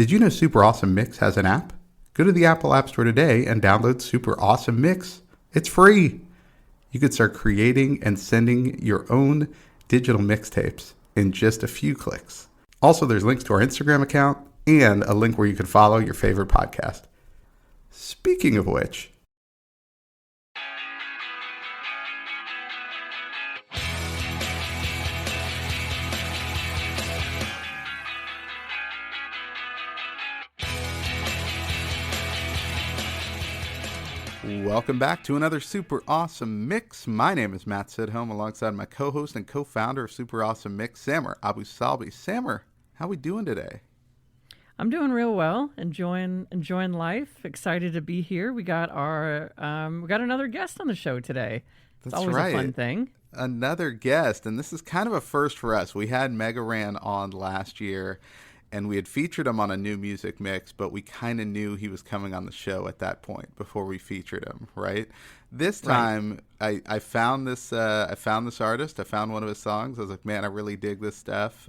Did you know Super Awesome Mix has an app? Go to the Apple App Store today and download Super Awesome Mix. It's free. You could start creating and sending your own digital mixtapes in just a few clicks. Also, there's links to our Instagram account and a link where you can follow your favorite podcast. Speaking of which, welcome back to another Super Awesome Mix. My name is Matt Sidholm, alongside my co-host and co-founder of Super Awesome Mix, Samer Abu Salbi. Samer, how we doing today? I'm doing real well, enjoying life. Excited to be here. We got another guest on the show today. It's always a fun thing. Another guest, and this is kind of a first for us. We had Mega Ran on last year, and we had featured him on a new music mix, but we kind of knew he was coming on the show at that point before we featured him, right? This time, right. I found this artist. I found one of his songs. I was like, man, I really dig this stuff.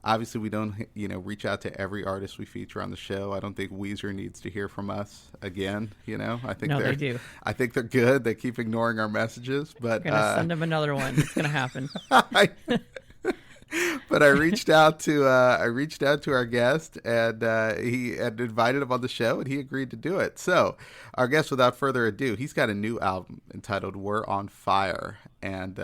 Obviously, we don't, reach out to every artist we feature on the show. I don't think Weezer needs to hear from us again. I think they do. I think they're good. They keep ignoring our messages, but we're gonna send them another one. It's gonna happen. But I reached out to our guest, and he had invited him on the show, and he agreed to do it. So, our guest, without further ado, he's got a new album entitled "We're on Fire," and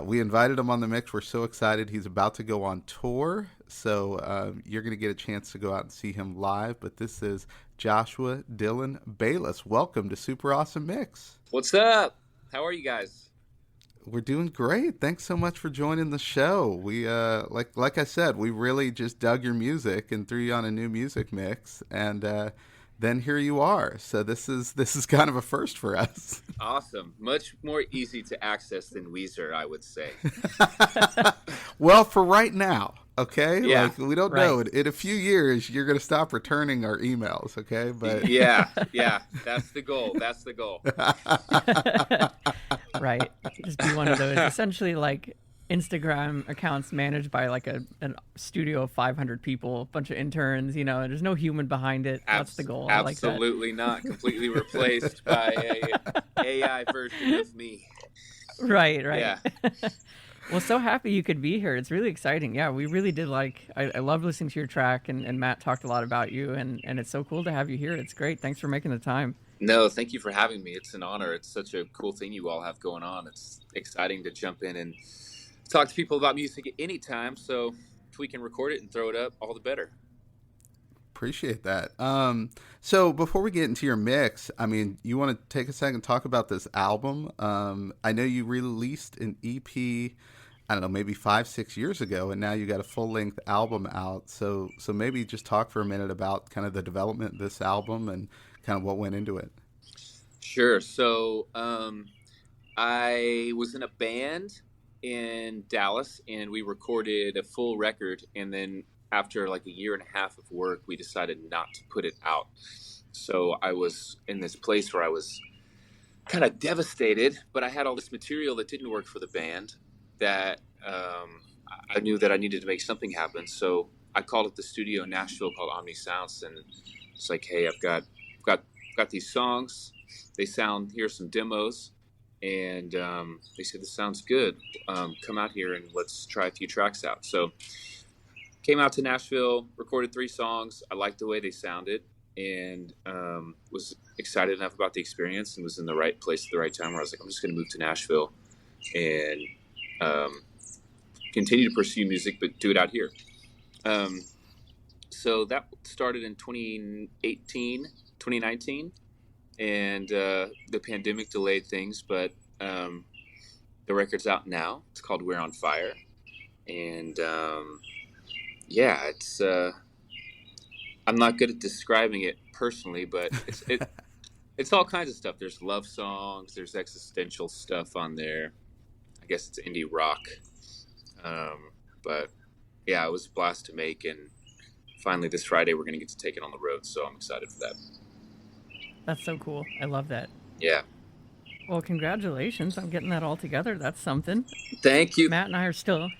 we invited him on the mix. We're so excited. He's about to go on tour, so you're going to get a chance to go out and see him live. But this is Joshua Dylan Balis. Welcome to Super Awesome Mix. What's up? How are you guys? We're doing great. Thanks so much for joining the show. We like I said, we really just dug your music and threw you on a new music mix, and then here you are. So this is kind of a first for us. Awesome. Much more easy to access than Weezer, I would say. Well, for right now, okay? Yeah. Like, we don't know. In a few years, you're going to stop returning our emails, okay? But yeah. That's the goal. Right. Just be one of those, essentially like Instagram accounts managed by like a studio of 500 people, a bunch of interns, there's no human behind it. That's the goal. Absolutely not. Completely replaced by a AI version of me. Right. Yeah. Well, so happy you could be here. It's really exciting. Yeah, we really did I love listening to your track, and Matt talked a lot about you, and it's so cool to have you here. It's great. Thanks for making the time. No, thank you for having me. It's an honor. It's such a cool thing you all have going on. It's exciting to jump in and talk to people about music at any time. So if we can record it and throw it up, all the better. Appreciate that. So before we get into your mix, you want to take a second and talk about this album? I know you released an EP, I don't know, maybe 5-6 years ago, and now you got a full-length album out. So maybe just talk for a minute about kind of the development of this album and kind of what went into it. Sure. So I was in a band in Dallas, and we recorded a full record, and then after like a year and a half of work, we decided not to put it out. So I was in this place where I was kind of devastated, but I had all this material that didn't work for the band that I knew that I needed to make something happen. So I called up the studio in Nashville called Omni Sounds, and it's like, hey, I've got these songs. Here's some demos. And they said, this sounds good. Come out here and let's try a few tracks out. So came out to Nashville, recorded 3 songs. I liked the way they sounded, and was excited enough about the experience, and was in the right place at the right time where I was like, I'm just going to move to Nashville and continue to pursue music, but do it out here. So that started in 2019, and the pandemic delayed things, but the record's out now. It's called We're on Fire, and it's I'm not good at describing it personally, but it's all kinds of stuff. There's love songs, there's existential stuff on there. I guess it's indie rock, but yeah, it was a blast to make, and finally this Friday we're going to get to take it on the road, so I'm excited for that. That's so cool. I love that. Yeah. Well, congratulations on getting that all together. That's something. Thank you. Matt and I are still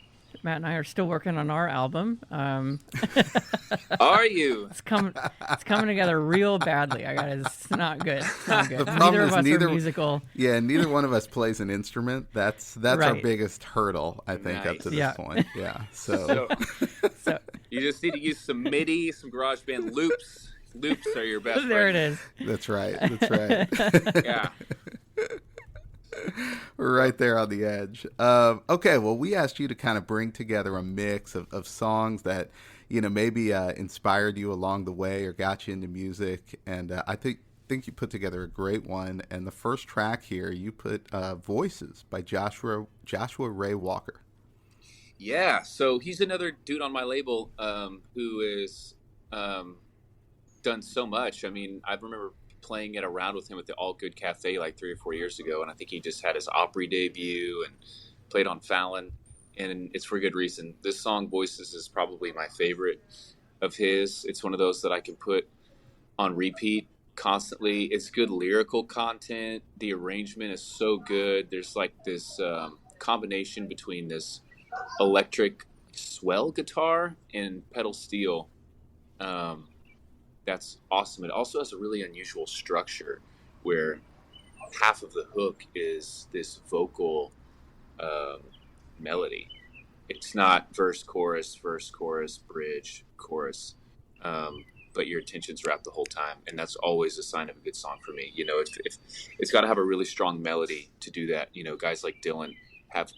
Matt and I are still working on our album. Are you? It's coming together real badly. It's not good. It's not good. The problem Neither is of us are musical. Yeah, neither one of us plays an instrument. That's our Right. biggest hurdle, I think, up Nice. to this Yeah. point. Yeah. So So You just need to use some MIDI, some GarageBand loops. Loops are your best there friend. it is. that's right. That's right. Yeah. We're right there on the edge. Okay, well, we asked you to kind of bring together a mix of songs that, maybe inspired you along the way or got you into music. And I think you put together a great one. And the first track here, you put Voices by Joshua Ray Walker. Yeah. So he's another dude on my label who is done so much. I mean, I remember playing it around with him at the All Good Cafe like 3 or 4 years ago, and I think he just had his Opry debut and played on Fallon, and it's for good reason. This song Voices is probably my favorite of his. It's one of those that I can put on repeat constantly. It's good lyrical content. The arrangement is so good. There's like this combination between this electric swell guitar and pedal steel. That's awesome. It also has a really unusual structure where half of the hook is this vocal melody. It's not verse, chorus, bridge, chorus, but your attention's wrapped the whole time, and that's always a sign of a good song for me. If it's got to have a really strong melody to do that. Guys like Dylan have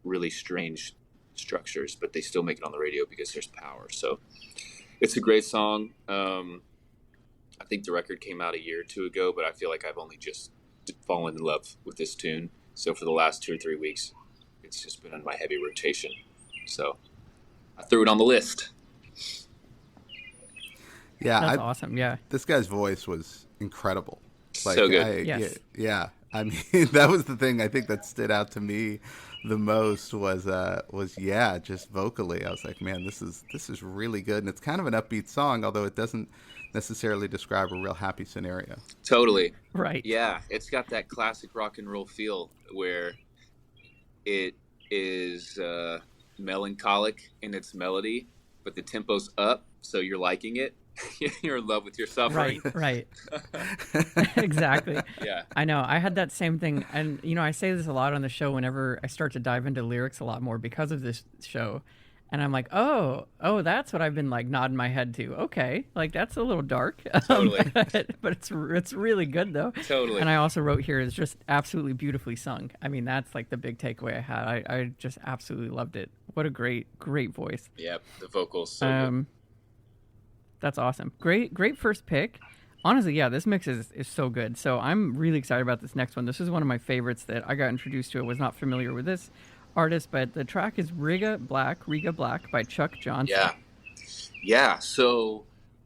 really strange structures, but they still make it on the radio because there's power. So it's a great song. I think the record came out a year or two ago, but I feel like I've only just fallen in love with this tune. So for the last 2 or 3 weeks, it's just been on my heavy rotation. So I threw it on the list. Yeah, That's awesome. Yeah. This guy's voice was incredible. So good. Yes. Yeah. I mean, that was the thing I think that stood out to me the most was just vocally. I was like, man, this is really good, and it's kind of an upbeat song, although it doesn't necessarily describe a real happy scenario. Totally. Right. Yeah, it's got that classic rock and roll feel where it is melancholic in its melody, but the tempo's up, so you're liking it. You're in love with your suffering. Right. Exactly. Yeah. I know. I had that same thing. And, I say this a lot on the show whenever I start to dive into lyrics a lot more because of this show. And I'm like, oh, that's what I've been like nodding my head to. Okay. Like, that's a little dark. Totally. But it's really good, though. Totally. And I also wrote here, it's just absolutely beautifully sung. I mean, that's like the big takeaway I had. I just absolutely loved it. What a great voice. Yep. The vocals so good. That's awesome. Great first pick. Honestly, yeah, this mix is so good. So I'm really excited about this next one. This is one of my favorites that I got introduced to. I was not familiar with this artist, but the track is Riga Black by Chuck Johnson. Yeah. So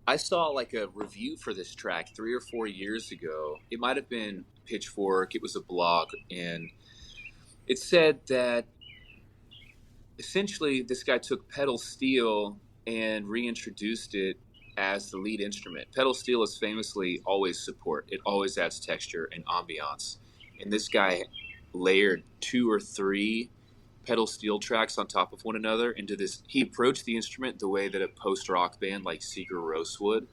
I saw like a review for this track 3 or 4 years ago. It might have been Pitchfork. It was a blog, and it said that essentially this guy took pedal steel and reintroduced it as the lead instrument. Pedal steel is famously always support. It always adds texture and ambiance. And this guy layered 2 or 3 pedal steel tracks on top of one another into this. He approached the instrument the way that a post-rock band like Sigur Rós would.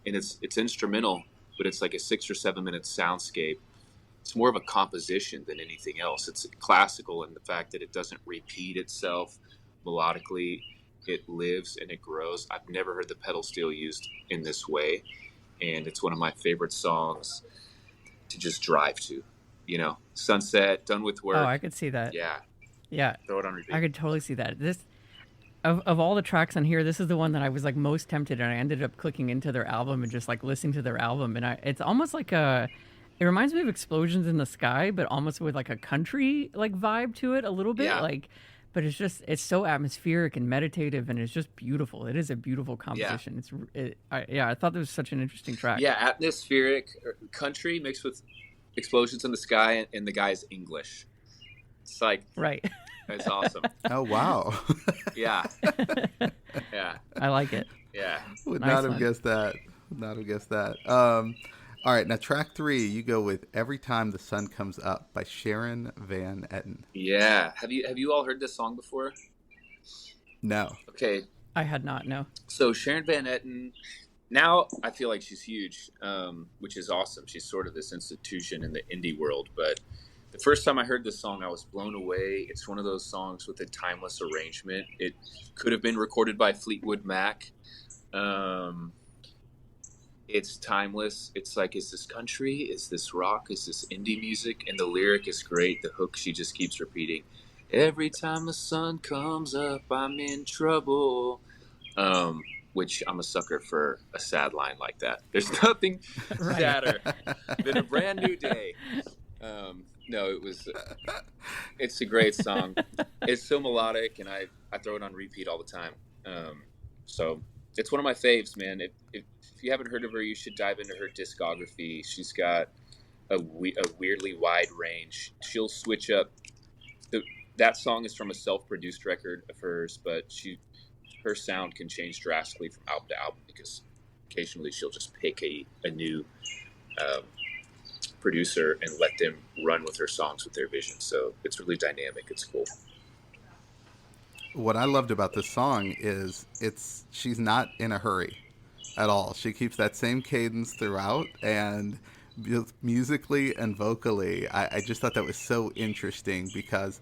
And it's instrumental, but it's like a 6 or 7 minute soundscape. It's more of a composition than anything else. It's classical in the fact that it doesn't repeat itself melodically. It lives and it grows. I've never heard the pedal steel used in this way, and it's one of my favorite songs to just drive to. Sunset, done with work. Oh, I could see that. Yeah. Throw it on repeat. I could totally see that. This of all the tracks on here, this is the one that I was like most tempted, and I ended up clicking into their album and just like listening to their album, and it's almost like it reminds me of Explosions in the Sky, but almost with like a country like vibe to it a little bit. Yeah. But it's so atmospheric and meditative, and it's just beautiful. It is a beautiful composition. Yeah. I thought this was such an interesting track. Yeah, atmospheric country mixed with Explosions in the Sky, and the guy's English. It's like, right. It's awesome. Oh, wow. Yeah. Yeah. I like it. Yeah. Would Nice not have one. guessed that. All right, now track 3, you go with Every Time the Sun Comes Up by Sharon Van Etten. Yeah. Have you all heard this song before? No. Okay, I had not. No. so Sharon Van Etten, now I feel like she's huge, which is awesome. She's sort of this institution in the indie world. But the first time I heard this song, I was blown away. It's one of those songs with a timeless arrangement. It could have been recorded by Fleetwood Mac. Um, it's timeless. It's like, is this country? Is this rock? Is this indie music? And the lyric is great. The hook, she just keeps repeating. Every time the sun comes up, I'm in trouble. Which I'm a sucker for a sad line like that. There's nothing sadder than a brand new day. No, it's a great song. It's so melodic, and I throw it on repeat all the time. So it's one of my faves, man. If you haven't heard of her, you should dive into her discography. She's got a weirdly wide range. She'll switch up. That song is from a self-produced record of hers, but her sound can change drastically from album to album because occasionally she'll just pick a new producer and let them run with her songs with their vision. So it's really dynamic. It's cool. What I loved about this song is she's not in a hurry at all. She keeps that same cadence throughout, and musically and vocally, I just thought that was so interesting because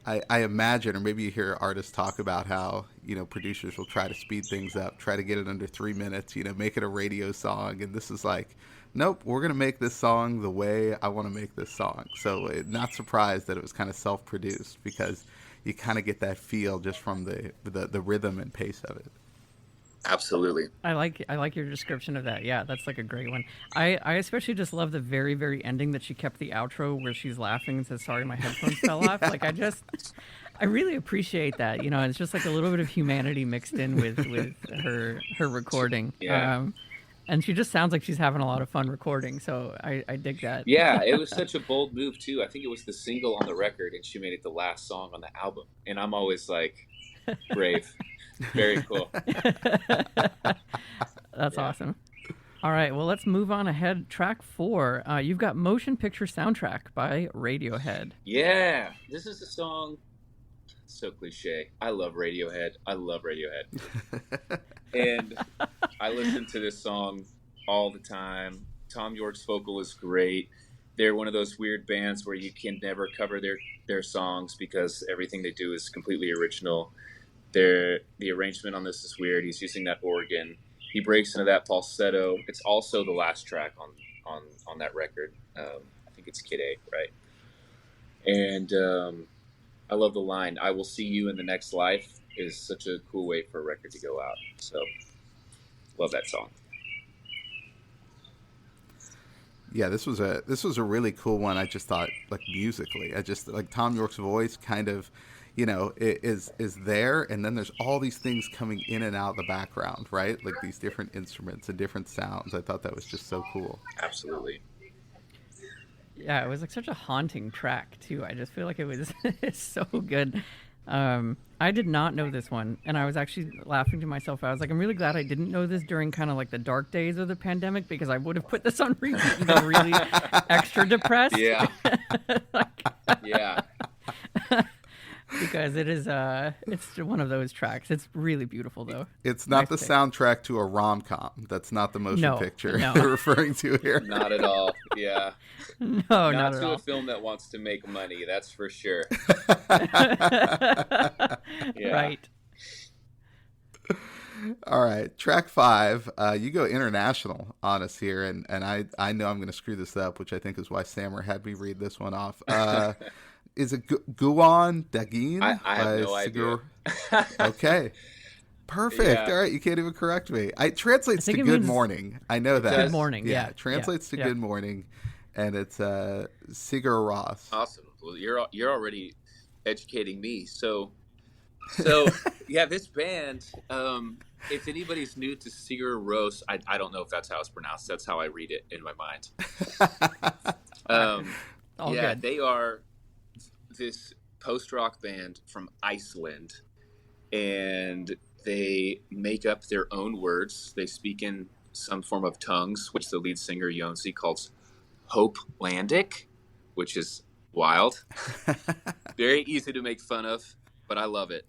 I imagine, or maybe you hear artists talk about how, producers will try to speed things up, try to get it under 3 minutes, make it a radio song. And this is like, nope, we're going to make this song the way I want to make this song. So not surprised that it was kind of self-produced because you kind of get that feel just from the rhythm and pace of it. Absolutely. I like your description of that. Yeah, that's like a great one. I especially just love the very, very ending that she kept the outro where she's laughing and says, "Sorry, my headphones fell off." Like I really appreciate that. It's just like a little bit of humanity mixed in with her recording. Yeah. And she just sounds like she's having a lot of fun recording. So I dig that. Yeah, it was such a bold move too. I think it was the single on the record, and she made it the last song on the album. And I'm always like, brave. Very cool. That's awesome. All right, well, let's move on ahead. Track 4, you've got Motion Picture Soundtrack by Radiohead. Yeah, this is a song, so cliche. I love Radiohead. And I listen to this song all the time. Tom York's vocal is great. They're one of those weird bands where you can never cover their songs because everything they do is completely original. The arrangement on this is weird. He's using that organ. He breaks into that falsetto. It's also the last track on that record. I think it's Kid A, right? And I love the line, "I will see you in the next life," is such a cool way for a record to go out. So, love that song. Yeah, this was a really cool one. I just thought, like, musically, I just like Tom York's voice kind of, is there, and then there's all these things coming in and out of the background, right? Like these different instruments and different sounds. I thought that was just so cool. Absolutely. Yeah, it was like such a haunting track too. I just feel like it was it's so good. I did not know this one, and I was actually laughing to myself. I was like, I'm really glad I didn't know this during kind of like the dark days of the pandemic because I would have put this on repeat and been really extra depressed. Yeah. Yeah. Because it is it's one of those tracks. It's really beautiful though. It's not nice the soundtrack to a rom-com. That's not the motion picture you're referring to here. Not at all. Yeah. No, not at all. To a film that wants to make money, that's for sure. Yeah. Right. All right, track 5. You go international on us here, and I know I'm going to screw this up, which I think is why Sammer had me read this one off. Is it Guan Dagin? I have no idea. Okay. Perfect. Yeah. All right, you can't even correct me. It translates to good morning. I know that. Good morning, yeah. It translates to good morning, and it's Sigur Rós. Awesome. Well, you're already educating me. So yeah, this band, if anybody's new to Sigur Rós, I don't know if that's how it's pronounced. That's how I read it in my mind. All good. They are this post-rock band from Iceland, and they make up their own words. They speak in some form of tongues, which the lead singer Jonsi calls Hopelandic, which is wild. Very easy to make fun of, but I love it.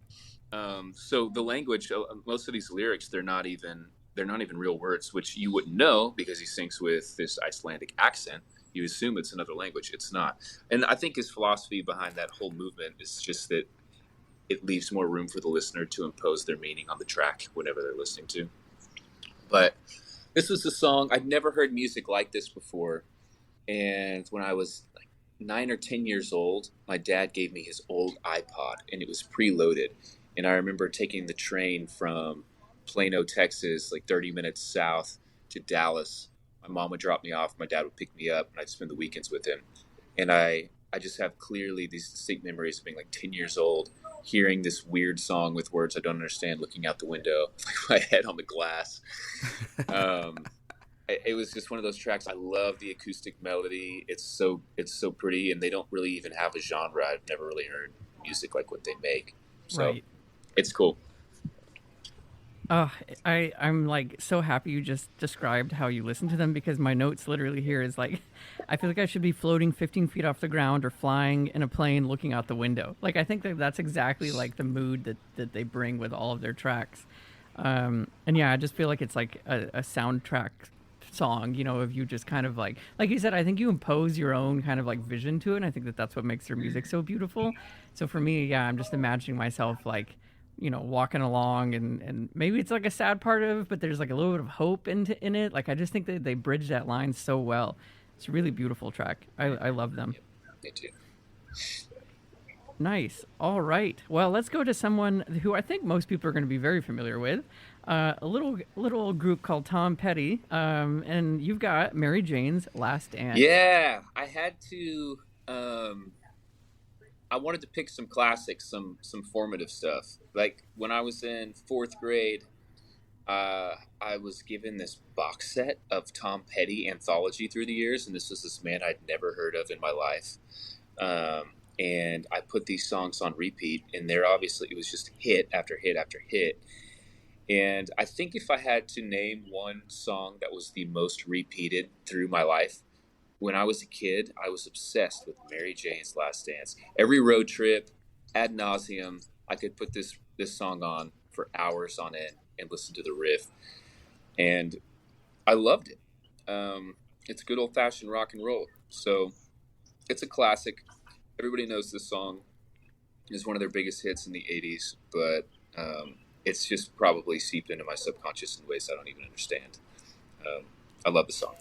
So the language, most of these lyrics, they're not even real words, which you wouldn't know because he sings with this Icelandic accent. You assume it's another language. It's not. And I think his philosophy behind that whole movement is just that it leaves more room for the listener to impose their meaning on the track whenever they're listening to. But this was a song I'd never heard music like this before. And when I was like 9 or 10 years old, my dad gave me his old iPod, and it was preloaded. And I remember taking the train from Plano, Texas, like 30 minutes south to Dallas. My mom would drop me off, my dad would pick me up, and I'd spend the weekends with him. And I just have clearly these distinct memories of being like 10 years old, hearing this weird song with words I don't understand, looking out the window, like my head on the glass. Um, it was just one of those tracks. I love the acoustic melody. It's so pretty, and they don't really even have a genre. I've never really heard music like what they make, so Right. it's cool. Oh, I'm like so happy you just described how you listen to them because my notes literally here is like, I feel like I should be floating 15 feet off the ground or flying in a plane looking out the window. Like I think that that's exactly like the mood that they bring with all of their tracks. And yeah, I just feel like it's like a soundtrack song, you know, if you just kind of like you said, I think you impose your own kind of like vision to it. And I think that that's what makes their music so beautiful. So for me, yeah, I'm just imagining myself like, you know, walking along and maybe it's like a sad part of it, but there's like a little bit of hope in it. Like I just think that they bridge that line so well. It's a really beautiful track. I love them. Me too. Nice. All right. Well, let's go to someone who I think most people are going to be very familiar with. A little group called Tom Petty, and you've got Mary Jane's Last Dance. Yeah, I had to. I wanted to pick some classics, some formative stuff. Like when I was in fourth grade, I was given this box set of Tom Petty anthology through the years, and this was this man I'd never heard of in my life. And I put these songs on repeat, and there obviously it was just hit after hit after hit. And I think if I had to name one song that was the most repeated through my life, when I was a kid, I was obsessed with Mary Jane's Last Dance. Every road trip, ad nauseum, I could put this song on for hours on end and listen to the riff, and I loved it. It's good old fashioned rock and roll, so it's a classic. Everybody knows this song. Is one of their biggest hits in the '80s, but it's just probably seeped into my subconscious in ways I don't even understand. I love the song.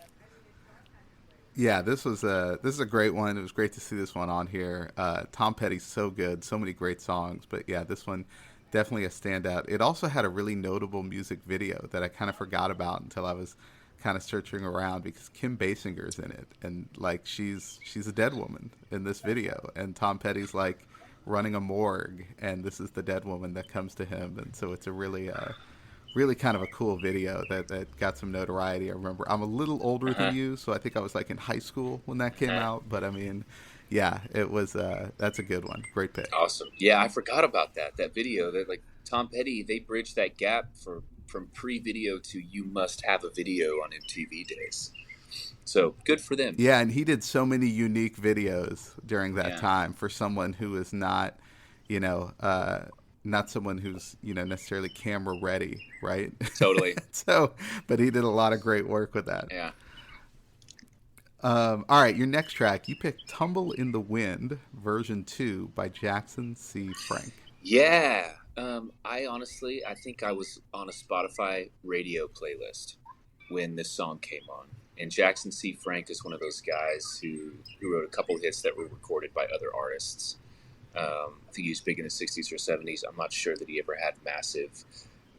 Yeah, this is a great one. It was great to see this one on here. Tom Petty's so good, so many great songs. But yeah, this one definitely a standout. It also had a really notable music video that I kind of forgot about until I was kind of searching around because Kim Basinger's in it, and like she's a dead woman in this video, and Tom Petty's like running a morgue, and this is the dead woman that comes to him, and so it's a really kind of a cool video that got some notoriety. I remember I'm a little older Uh-huh. than you, so I think I was like in high school when that came Uh-huh. out. But I mean, yeah, it was. That's a good one. Great pick. Awesome. Yeah, I forgot about that video. That like Tom Petty, they bridged that gap from pre-video to you must have a video on MTV days. So good for them. Yeah, and he did so many unique videos during that Yeah, time for someone who is not, you know, not someone who's necessarily camera ready, right? totally. So, but he did a lot of great work with that. Yeah. All right, your next track, you picked "Tumble in the Wind" version 2 by Jackson C. Frank. Yeah. I think I was on a Spotify radio playlist when this song came on. And Jackson C. Frank is one of those guys who wrote a couple hits that were recorded by other artists. I think he was big in the 60s or 70s. I'm not sure that he ever had massive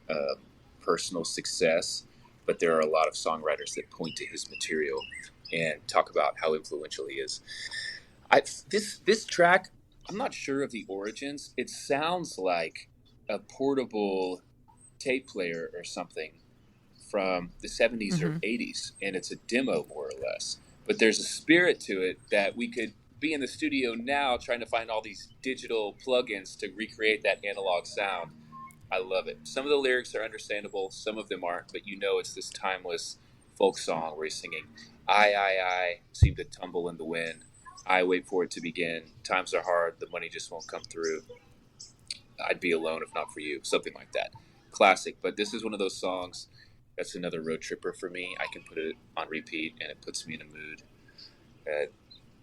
uh, personal success, but there are a lot of songwriters that point to his material and talk about how influential he is. This track, I'm not sure of the origins. It sounds like a portable tape player or something from the 70s or Mm-hmm. 80s, and it's a demo more or less. But there's a spirit to it that we could be in the studio now trying to find all these digital plugins to recreate that analog sound. I love it. Some of the lyrics are understandable, some of them aren't, but it's this timeless folk song where he's singing, I seem to tumble in the wind. I wait for it to begin. Times are hard, the money just won't come through. I'd be alone if not for you, something like that. Classic. But this is one of those songs that's another road tripper for me. I can put it on repeat, and it puts me in a mood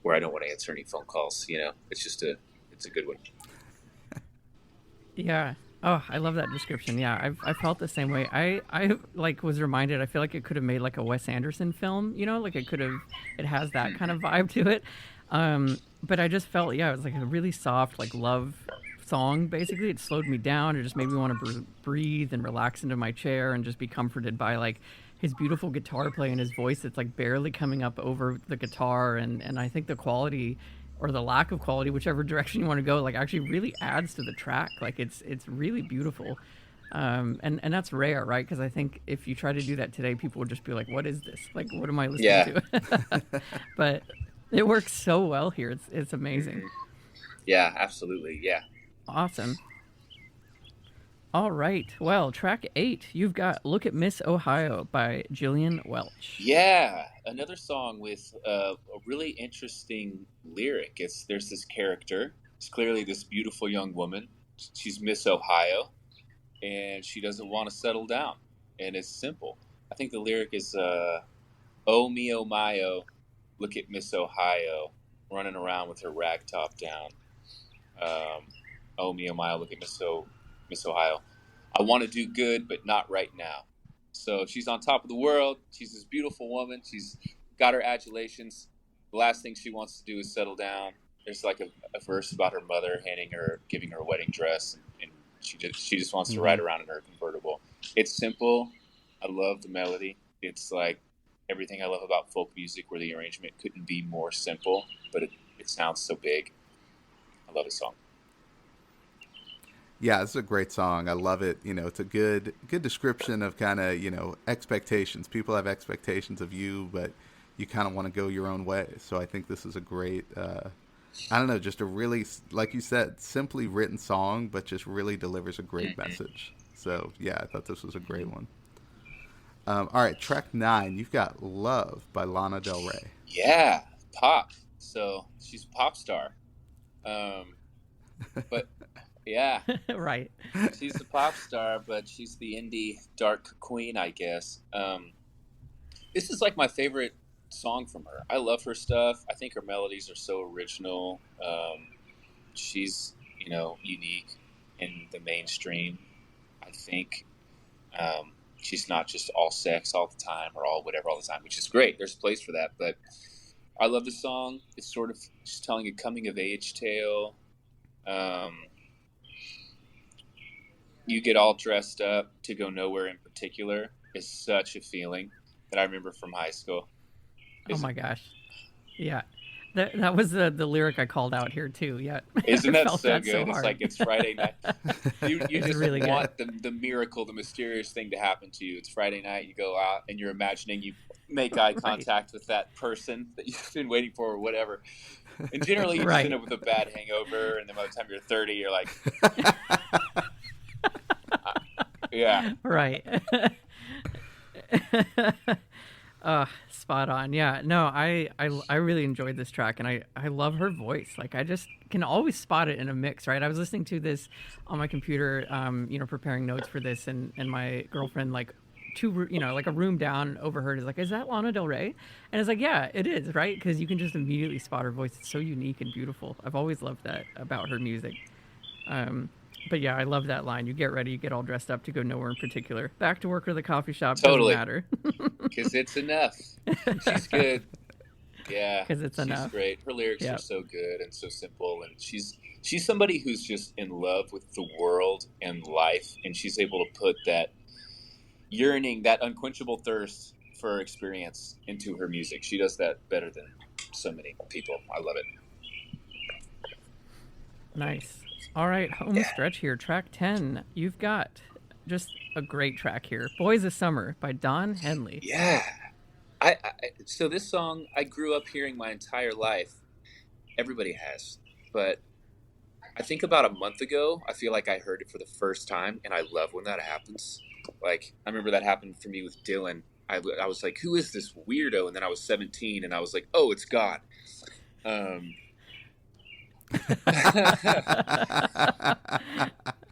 where I don't want to answer any phone calls. It's a good one. Yeah. Oh, I love that description. Yeah, I felt the same way. I like was reminded. I feel like it could have made like a Wes Anderson film. Like it could have. It has that kind of vibe to it. But I just felt, yeah, it was like a really soft like love song. Basically, it slowed me down. It just made me want to breathe and relax into my chair and just be comforted by like his beautiful guitar play and his voice that's like barely coming up over the guitar. And I think the quality or the lack of quality, whichever direction you want to go, like actually really adds to the track. Like it's really beautiful. And that's rare, right? Because I think if you try to do that today, people would just be like, "What is this? Like, what am I listening to?" But it works so well here. It's amazing. Mm-hmm. Yeah, absolutely. Yeah. Awesome. All right. Well, track 8, you've got "Look at Miss Ohio" by Jillian Welch. Yeah, another song with a really interesting lyric. There's this character. It's clearly this beautiful young woman. She's Miss Ohio, and she doesn't want to settle down. And it's simple. I think the lyric is, "Oh me, oh my, oh, look at Miss Ohio, running around with her rag top down. Oh me, oh my, oh, look at Miss Ohio. I want to do good, but not right now." So she's on top of the world. She's this beautiful woman. She's got her adulations. The last thing she wants to do is settle down. There's like a verse about her mother giving her a wedding dress, and she just wants to ride around in her convertible. It's simple. I love the melody. It's like everything I love about folk music, where the arrangement couldn't be more simple, but it sounds so big. I love this song. Yeah, it's a great song. I love it. It's a good description of kind of, expectations. People have expectations of you, but you kind of want to go your own way. So I think this is a great, I don't know, just a really, like you said, simply written song, but just really delivers a great message. So yeah, I thought this was a great one. All right, track 9, you've got "Love" by Lana Del Rey. Yeah, pop. So she's a pop star. But yeah, Right. she's the pop star, but she's the indie dark queen, I guess. This is like my favorite song from her. I love her stuff. I think her melodies are so original. She's, unique in the mainstream. I think she's not just all sex all the time or all whatever all the time, which is great. There's a place for that, but I love this song. It's sort of just telling a coming of age tale. You get all dressed up to go nowhere in particular is such a feeling that I remember from high school. Oh my gosh. Yeah. That was the lyric I called out here too. Yeah. Isn't that Felt so that good? so It's hard. like it's Friday night. You It's just really want the miracle, the mysterious thing to happen to you. It's Friday night. You go out and you're imagining you make eye contact with that person that you've been waiting for or whatever. And generally you just end up with a bad hangover, and then by the time you're 30, you're like, yeah. Right. Spot on. Yeah. No, I really enjoyed this track, and I love her voice. Like I just can always spot it in a mix, right? I was listening to this on my computer, preparing notes for this, and my girlfriend, like like a room down overheard, is like, "Is that Lana Del Rey?" And it's like, yeah, it is, right? Because you can just immediately spot her voice. It's so unique and beautiful. I've always loved that about her music. But yeah, I love that line. You get ready, you get all dressed up to go nowhere in particular. Back to work or the coffee shop, Totally. doesn't matter. Because it's enough. She's good. Yeah. Because it's enough. She's great. Her lyrics are so good and so simple. And she's somebody who's just in love with the world and life. And she's able to put that yearning, that unquenchable thirst for experience into her music. She does that better than so many people. I love it. Nice. All right, home stretch here. Track 10. You've got just a great track here. "Boys of Summer" by Don Henley. Yeah. So this song I grew up hearing my entire life. Everybody has. But I think about a month ago, I feel like I heard it for the first time, and I love when that happens. Like, I remember that happened for me with Dylan. I was like, who is this weirdo? And then I was 17, and I was like, oh, it's God.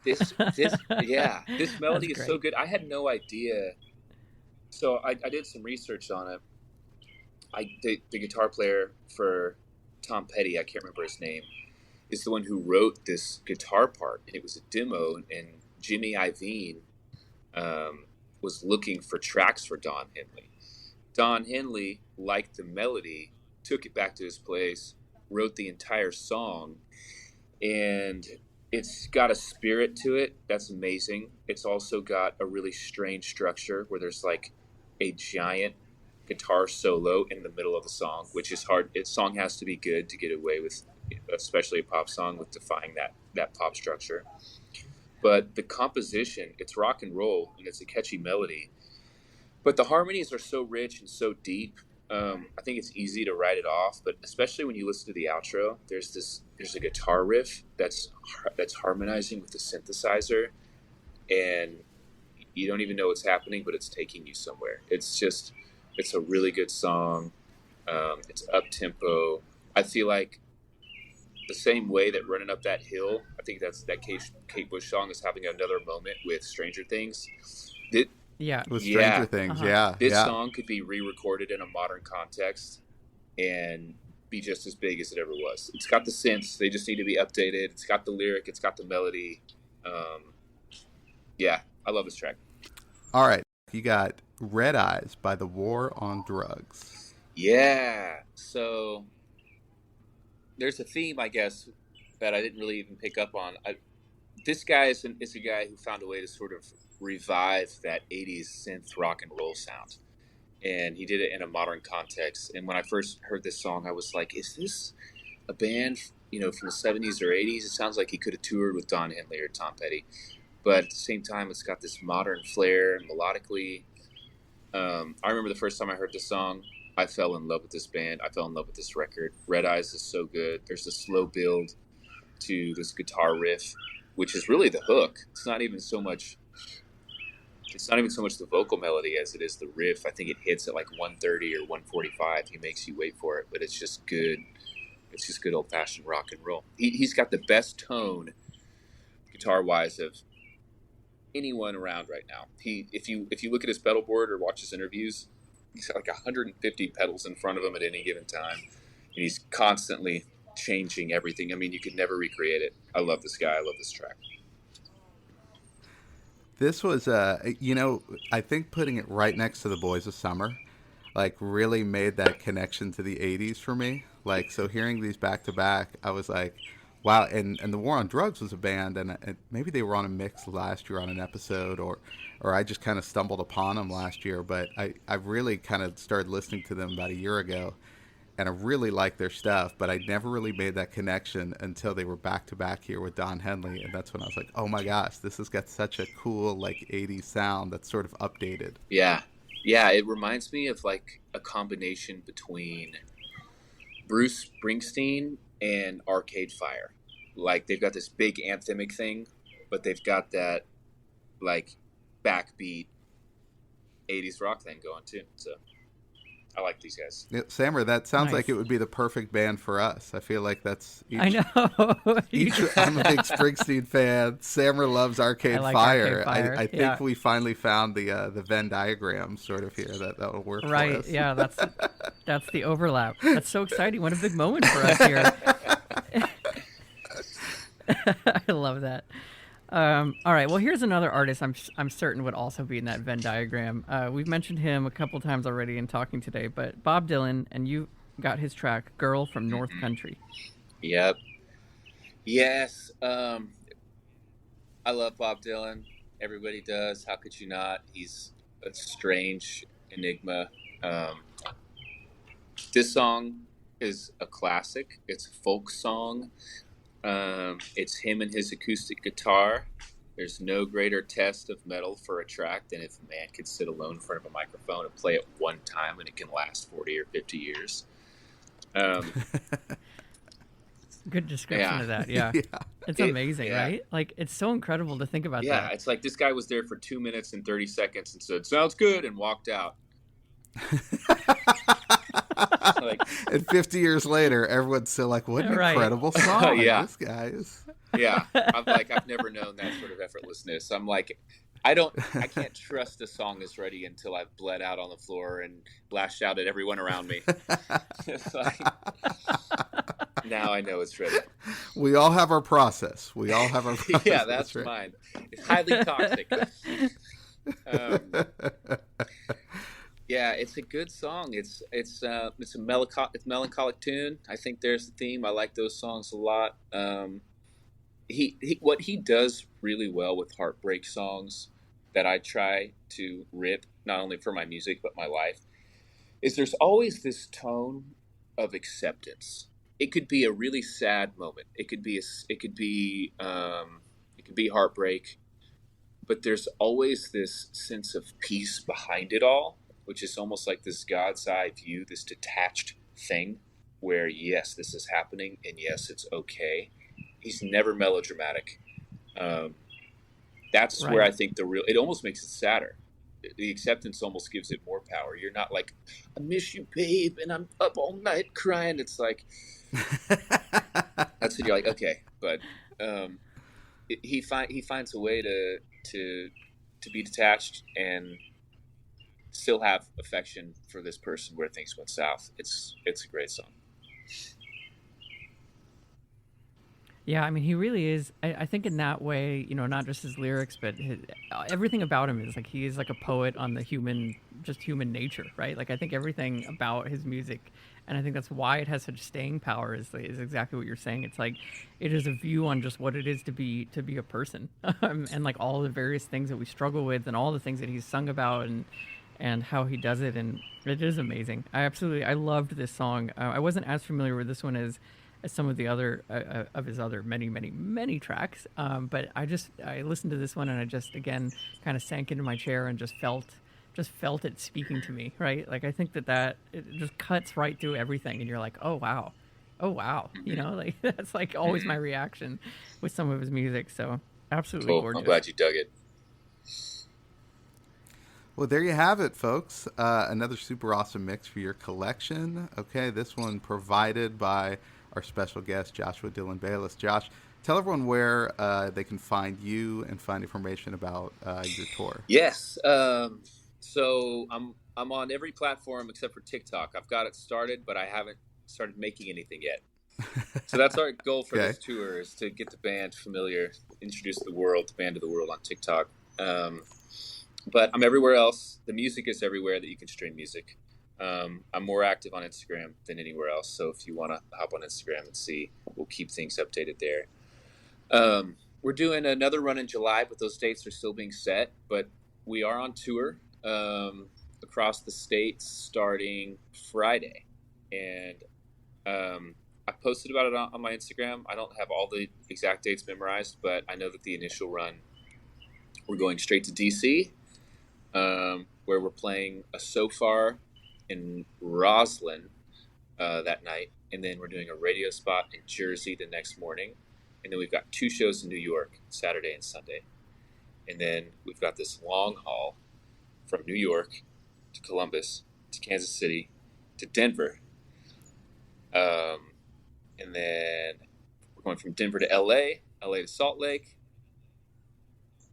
This melody That's is so great. good. I had no idea. So I did some research on it. The guitar player for Tom Petty, I can't remember his name, is the one who wrote this guitar part, and it was a demo. And Jimmy Iovine was looking for tracks for Don Henley. Don Henley liked the melody, took it back to his place, wrote the entire song, and it's got a spirit to it that's amazing. It's also got a really strange structure where there's like a giant guitar solo in the middle of the song, which is hard. Its song has to be good to get away with, especially a pop song, with defying that pop structure. But the composition, it's rock and roll, and it's a catchy melody. But the harmonies are so rich and so deep. I think it's easy to write it off, but especially when you listen to the outro, there's a guitar riff that's harmonizing with the synthesizer, and you don't even know what's happening, but it's taking you somewhere. It's a really good song. It's up tempo. I feel like the same way that Running Up That Hill, I think that Kate Bush song is having another moment with Stranger Things. Yeah. With Stranger Things, This song could be re-recorded in a modern context and be just as big as it ever was. It's got the synths; they just need to be updated. It's got the lyric, it's got the melody. I love this track. All right, you got Red Eyes by The War on Drugs. Yeah, so there's a theme, I guess, that I didn't really even pick up on. This guy is a guy who found a way to sort of revive that 80s synth rock and roll sound. And he did it in a modern context. And when I first heard this song, I was like, is this a band, from the 70s or 80s? It sounds like he could have toured with Don Henley or Tom Petty. But at the same time, it's got this modern flair melodically. I remember the first time I heard this song, I fell in love with this band. I fell in love with this record. Red Eyes is so good. There's a slow build to this guitar riff, which is really the hook. It's not even so much the vocal melody as it is the riff. I think it hits at like 130 or 145. He makes you wait for it, but it's just good. It's just good old-fashioned rock and roll. He's got the best tone, guitar-wise, of anyone around right now. If you look at his pedal board or watch his interviews, he's got like 150 pedals in front of him at any given time, and he's constantly changing everything. I mean, you could never recreate it. I love this guy. I love this track. This was, I think putting it right next to The Boys of Summer, like, really made that connection to the 80s for me. Like, so hearing these back to back, I was like, wow. And The War on Drugs was a band, and maybe they were on a mix last year on an episode, or I just kind of stumbled upon them last year. But I really kind of started listening to them about a year ago, and I really liked their stuff, but I never really made that connection until they were back to back here with Don Henley, and that's when I was like, oh my gosh, this has got such a cool, like, 80s sound that's sort of updated. Yeah, it reminds me of like a combination between Bruce Springsteen and Arcade Fire. Like, they've got this big anthemic thing, but they've got that like backbeat 80s rock thing going too. So I like these guys. Yeah, Sammer, that sounds Nice. like it would be the perfect band for us. I feel like that's I know. I'm a big Springsteen fan. Sammer loves Arcade I like Fire. Arcade Fire, I think yeah. we finally found the Venn diagram sort of here that'll work for Right. us. Yeah, that's the overlap. That's so exciting. What a big moment for us here. I love that. All right. Well, here's another artist I'm certain would also be in that Venn diagram. We've mentioned him a couple times already in talking today, but Bob Dylan, and you got his track "Girl from North Country." Yep. Yes. I love Bob Dylan. Everybody does. How could you not? He's a strange enigma. This song is a classic. It's a folk song. It's him and his acoustic guitar. There's no greater test of metal for a track than if a man can sit alone in front of a microphone and play it one time and it can last 40 or 50 years. Good description of that. Yeah. It's amazing, right? Like, it's so incredible to think about that. Yeah, it's like this guy was there for 2 minutes and 30 seconds and said, "Sounds good," and walked out. Like, And 50 years later, everyone's still like, what an Right. incredible song. Yeah. This guy is. yeah, I'm like, I've never known that sort of effortlessness. I'm like, I can't trust a song is ready until I've bled out on the floor and lashed out at everyone around me. It's like, now I know it's ready. We all have our process. We all have our process. Yeah, that's right. mine. It's highly toxic. Yeah, it's a good song. It's a melancholic tune. I think there's the theme. I like those songs a lot. He what he does really well with heartbreak songs that I try to rip, not only for my music but my life, is there's always this tone of acceptance. It could be a really sad moment. It could be heartbreak, but there's always this sense of peace behind it all, which is almost like this God's eye view, this detached thing where, yes, this is happening and yes, it's okay. He's never melodramatic. That's Right. where I think it almost makes it sadder. The acceptance almost gives it more power. You're not like, I miss you, babe, and I'm up all night crying. It's like, that's when you're like, okay. But he finds a way to be detached and still have affection for this person where things went south. It's a great song. Yeah, I mean, he really is. I think in that way, you know, not just his lyrics, but everything about him is like he is like a poet on the human nature, right? Like I think everything about his music, and I think that's why it has such staying power. Is exactly what you're saying. It's like it is a view on just what it is to be a person, and like all the various things that we struggle with, and all the things that he's sung about, and how he does it, and it is amazing. I loved this song. I wasn't as familiar with this one as some of the other of his other many tracks. But I listened to this one and I just again kind of sank into my chair and just felt it speaking to me, right? Like I think that it just cuts right through everything, and you're like, oh wow, you know, like that's like always my reaction with some of his music. So absolutely Cool. gorgeous. I'm glad you dug it. Well, there you have it, folks. Another super awesome mix for your collection. Okay, this one provided by our special guest, Joshua Dylan Balis. Josh, tell everyone where they can find you and find information about your tour. Yes. So I'm on every platform except for TikTok. I've got it started, but I haven't started making anything yet. So that's our goal for this tour, is to get the band familiar, introduce the band to the world on TikTok. But I'm everywhere else. The music is everywhere that you can stream music. I'm more active on Instagram than anywhere else. So if you want to hop on Instagram and see, we'll keep things updated there. We're doing another run in July, but those dates are still being set. But we are on tour across the states starting Friday. And I posted about it on my Instagram. I don't have all the exact dates memorized, but I know that the initial run, we're going straight to DC, where we're playing a Sofar in Roslyn that night, and then we're doing a radio spot in Jersey the next morning, and then we've got 2 shows in New York, Saturday and Sunday, and then we've got this long haul from New York to Columbus to Kansas City to Denver, and then we're going from Denver to LA to Salt Lake,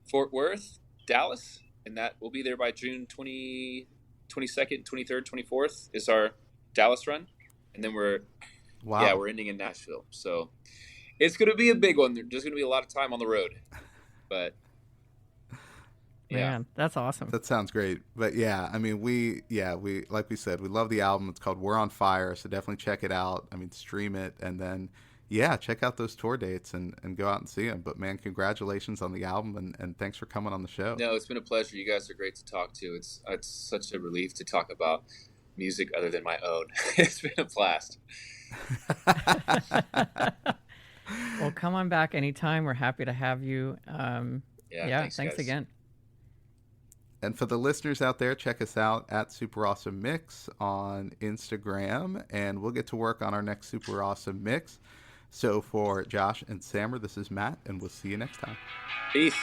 Fort Worth, Dallas, and that will be there by June 22nd, 23rd, 24th is our Dallas run. And then we're ending in Nashville. So it's going to be a big one. There's going to be a lot of time on the road. But Man, that's awesome. That sounds great. But yeah, I mean, we like we said, we love the album. It's called We're on Fire, so definitely check it out. I mean, stream it, and then check out those tour dates and go out and see them. But man, congratulations on the album, and thanks for coming on the show. No, it's been a pleasure. You guys are great to talk to. It's such a relief to talk about music other than my own. It's been a blast. Well, come on back anytime. We're happy to have you. Thanks again. And for the listeners out there, check us out at Super Awesome Mix on Instagram, and we'll get to work on our next Super Awesome Mix. So for Josh and Sammer, this is Matt, and we'll see you next time. Peace.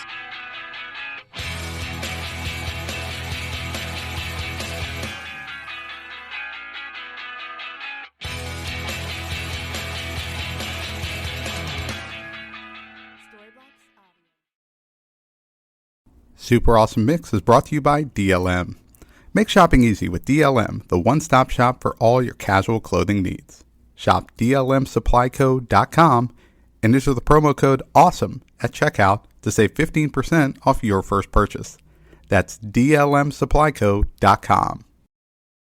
Super Awesome Mix is brought to you by DLM. Make shopping easy with DLM, the one-stop shop for all your casual clothing needs. Shop dlmsupplyco.com and enter the promo code AWESOME at checkout to save 15% off your first purchase. That's dlmsupplyco.com.